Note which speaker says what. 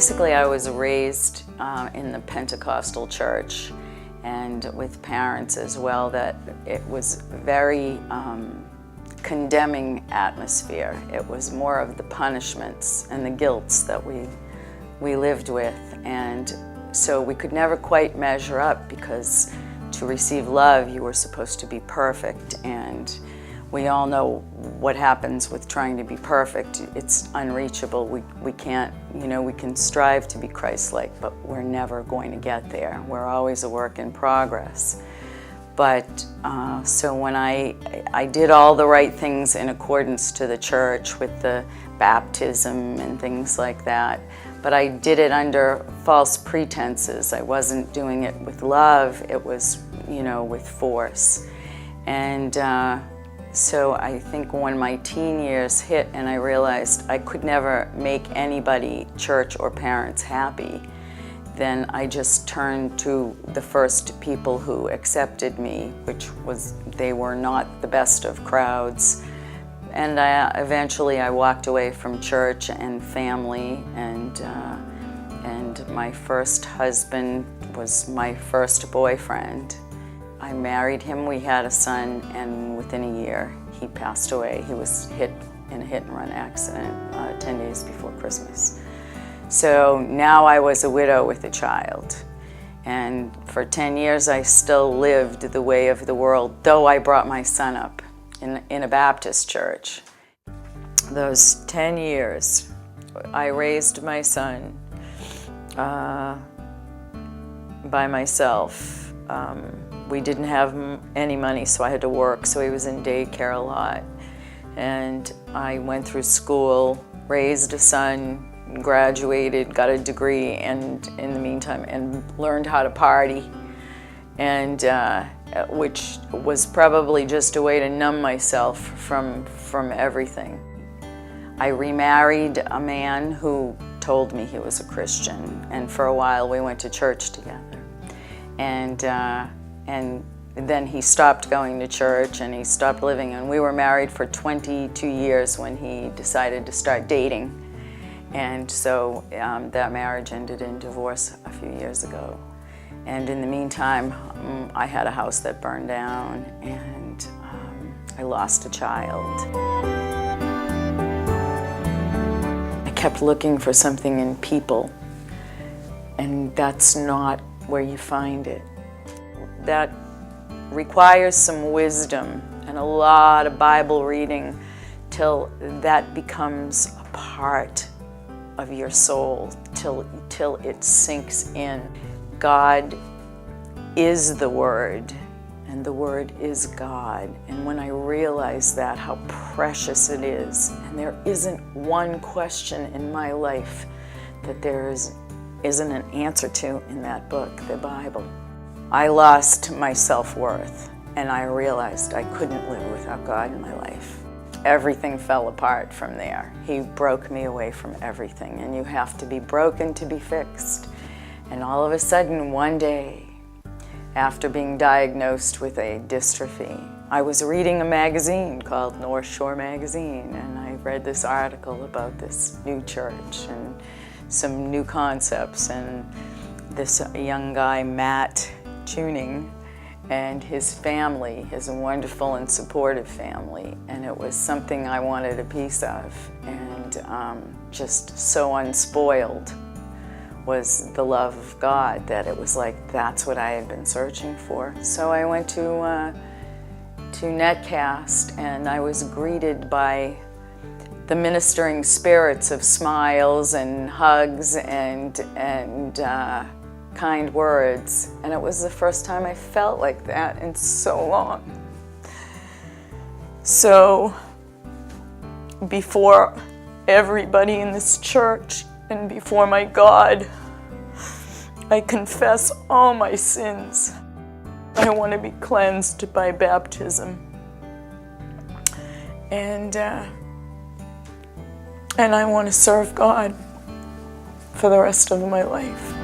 Speaker 1: Basically, I was raised in the Pentecostal church and with parents as well that it was very condemning atmosphere. It was more of the punishments and the guilts that we lived with, and so we could never quite measure up, because to receive love you were supposed to be perfect, and we all know what happens with trying to be perfect. It's unreachable. We can't, we can strive to be Christ-like, but we're never going to get there. We're always a work in progress. But so when I did all the right things in accordance to the church with the baptism and things like that, but I did it under false pretenses. I wasn't doing it with love, it was, with force. And so I think when my teen years hit and I realized I could never make anybody, church or parents, happy, then I just turned to the first people who accepted me, which was, they were not the best of crowds. And eventually I walked away from church and family, and my first husband was my first boyfriend. I married him, we had a son, and within a year he passed away. He was hit in a hit-and-run accident 10 days before Christmas. So now I was a widow with a child. And for 10 years I still lived the way of the world, though I brought my son up in a Baptist church. Those 10 years, I raised my son by myself. We didn't have any money, so I had to work, so he was in daycare a lot. And I went through school, raised a son, graduated, got a degree, and in the meantime, and learned how to party, and which was probably just a way to numb myself from everything. I remarried a man who told me he was a Christian, and for a while we went to church together. And then he stopped going to church and he stopped living, and we were married for 22 years when he decided to start dating. And so that marriage ended in divorce a few years ago. And in the meantime, I had a house that burned down, and I lost a child. I kept looking for something in people, and that's not where you find it. That requires some wisdom and a lot of Bible reading till that becomes a part of your soul, till it sinks in. God is the Word, and the Word is God. And when I realized that, how precious it is, and there isn't one question in my life that there isn't an answer to in that book, the Bible. I lost my self-worth, and I realized I couldn't live without God in my life. Everything fell apart from there. He broke me away from everything, and you have to be broken to be fixed. And all of a sudden, one day, after being diagnosed with a dystrophy, I was reading a magazine called North Shore Magazine, and I read this article about this new church and some new concepts, and this young guy, Matt Tuning, and his family, his wonderful and supportive family, and it was something I wanted a piece of, and just so unspoiled was the love of God that it was like that's what I had been searching for. So I went to Netcast, and I was greeted by the ministering spirits of smiles and hugs and kind words, and it was the first time I felt like that in so long. So before everybody in this church and before my God, I confess all my sins. I want to be cleansed by baptism, and I want to serve God for the rest of my life.